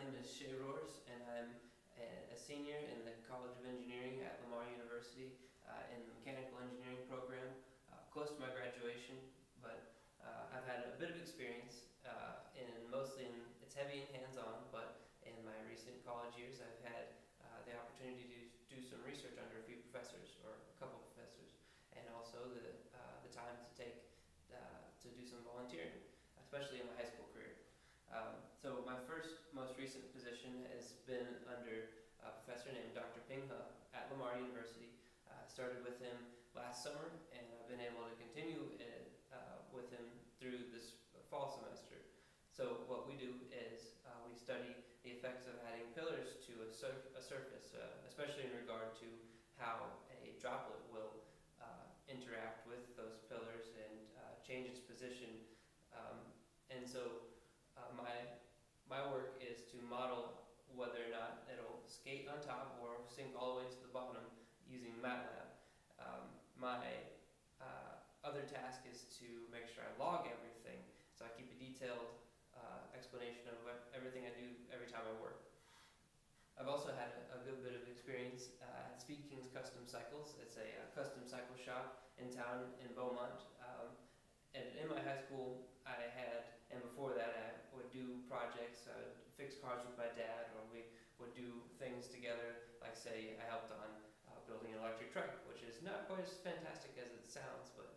name is Shay Roars, and I'm a senior in the College of Engineering at Lamar University in the Mechanical Engineering program, close to my graduation, but I've had a bit of experience it's heavy and hands-on, but in my recent college years I've had the opportunity to do some research under a few professors, or a couple of professors, and also the time to do some volunteering, especially in my high school career. So my most recent position has been under a professor named Dr. Ping He at Lamar University. Started with him last summer, and I've been able to continue with him through this fall semester. So what we do is we study the effects of adding pillars to a surface, especially in regard to how a droplet will interact with those pillars and change its position. And so my work is to model whether or not it'll skate on top or sink all the way to the bottom using MATLAB. My other task is to make sure I log everything, so I keep a detailed explanation of everything I do every time I work. I've also had a good bit of experience at Speed Kings Custom Cycles. It's a custom cycle shop in town in Beaumont. And in my high school, and before that, I would do projects. I would fix cars with my dad, or we would do things together. Like, say, I helped on building an electric truck, which is not quite as fantastic as it sounds, but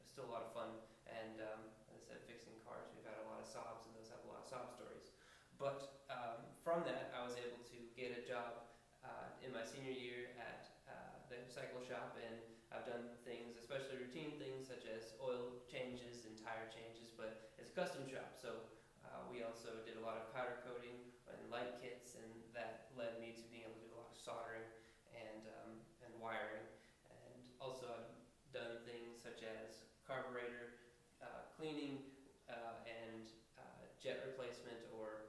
it's still a lot of fun. And as I said, fixing cars, we've had a lot of sobs, and those have a lot of sob stories. But from that, I was able to get a job in my senior year at the cycle shop, and I've done things, especially routine things such as oil changes and tire changes, but it's a custom shop, so we also did a lot of powder coating and light kits, and that led me to being able to do a lot of soldering and wiring. And also I've done things such as carburetor cleaning and jet replacement, or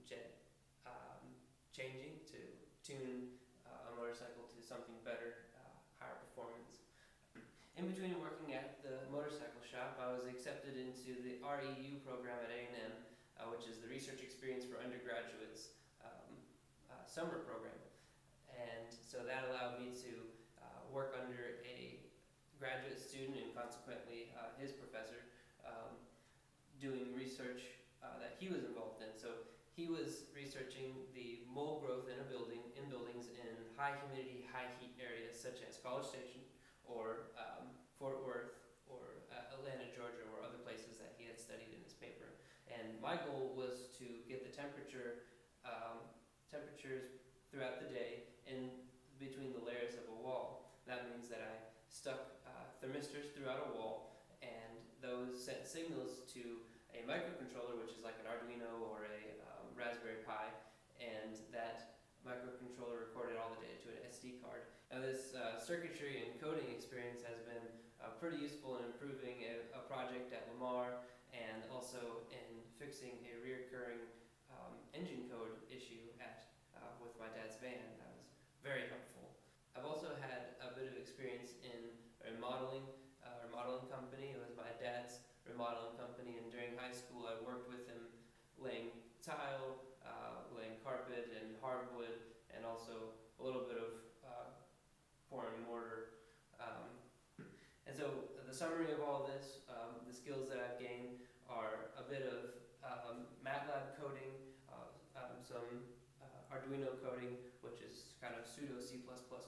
jet changing to tune a motorcycle to something better, higher performance. In between working at the motorcycle shop, I was accepted into the REU program at A&M, which is the Research Experience for Undergraduates summer program. And so that allowed me to work under a graduate student, and consequently his professor, doing research that he was involved in. So he was researching the mold growth in buildings in high humidity, high heat areas such as College Station, or Fort Worth, or Atlanta, Georgia, or other places that he had studied in his paper. And my goal was to get the temperatures throughout the day in between the layers of a wall. That means that I stuck thermistors throughout a wall, and those sent signals to a microcontroller, which is like an Arduino or a Raspberry Pi, and that microcontroller recorded all the data to an SD card. Now this circuitry and coding experience has been pretty useful in improving a project at Lamar, and also in fixing a reoccurring engine code issue with my dad's van. That was very helpful. I've also had a bit of experience in remodeling company. It was my dad's remodeling company, and during high school I worked with him laying tile, laying carpet and hardwood, and also a little bit of pouring mortar. And so the summary of all this, the skills that I've gained are a bit of MATLAB coding, some Arduino coding, which is kind of pseudo C++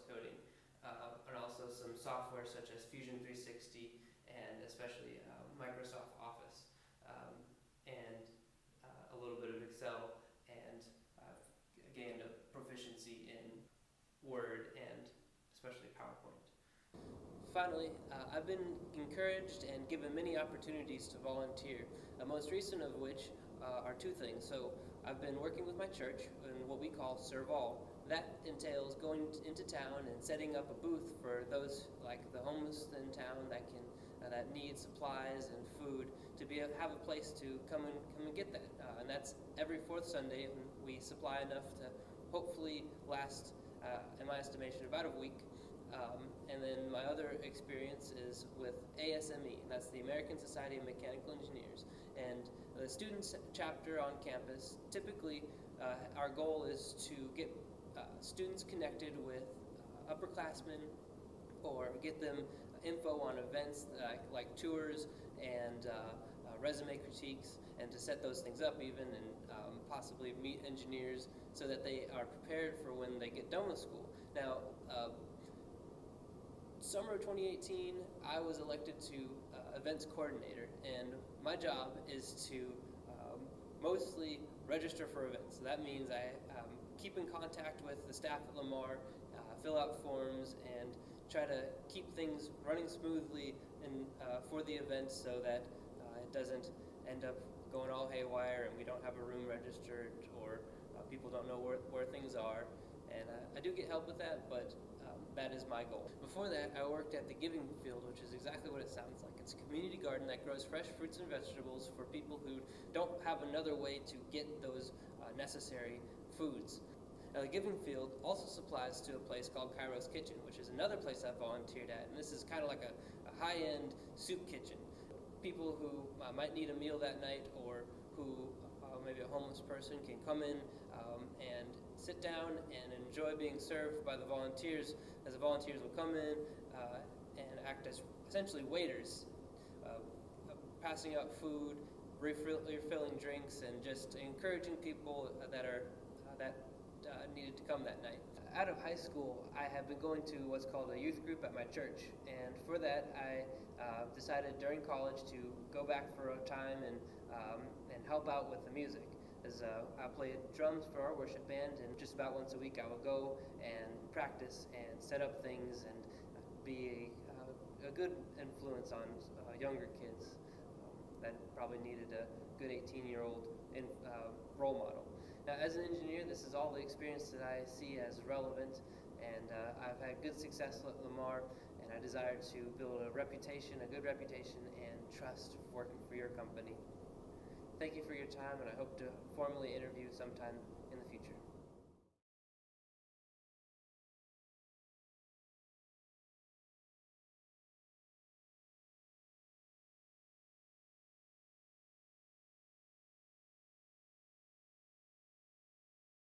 coding, and also some software such as Fusion 360 and especially Microsoft Office, and a little bit of Excel, and I've gained a proficiency in Word and especially PowerPoint. Finally, I've been encouraged and given many opportunities to volunteer, the most recent of which are two things. So I've been working with my church in what we call Serve All. That entails going into town and setting up a booth for those like the homeless in town that need supplies and food, to have a place to come and get that. And that's every fourth Sunday, and we supply enough to hopefully last, in my estimation, about a week. And then my other experience is with ASME, and that's the American Society of Mechanical Engineers. And the students chapter on campus, typically our goal is to get students connected with upperclassmen or get them info on events like tours and resume critiques, and to set those things up even, and possibly meet engineers so that they are prepared for when they get done with school. Now, summer of 2018, I was elected to events coordinator, and my job is to mostly register for events. So that means I keep in contact with the staff at Lamar, fill out forms, and try to keep things running smoothly for the event so that it doesn't end up going all haywire and we don't have a room registered, or people don't know where things are. And I do get help with that, but that is my goal. Before that, I worked at the Giving Field, which is exactly what it sounds like. It's a community garden that grows fresh fruits and vegetables for people who don't have another way to get those necessary foods. Now, the Giving Field also supplies to a place called Kairos Kitchen, which is another place I've volunteered at, and this is kind of like a high-end soup kitchen. People who might need a meal that night, or who maybe a homeless person can come in and sit down and enjoy being served by the volunteers, as the volunteers will come in and act as essentially waiters, passing out food, refilling drinks, and just encouraging people that needed to come that night. Out of high school, I have been going to what's called a youth group at my church, and for that I decided during college to go back for a time and help out with the music. As I play drums for our worship band, and just about once a week I will go and practice and set up things and be a good influence on younger kids that probably needed a good 18-year-old role model. Now, as an engineer, this is all the experience that I see as relevant, and I've had good success at Lamar, and I desire to build a good reputation, and trust working for your company. Thank you for your time, and I hope to formally interview sometime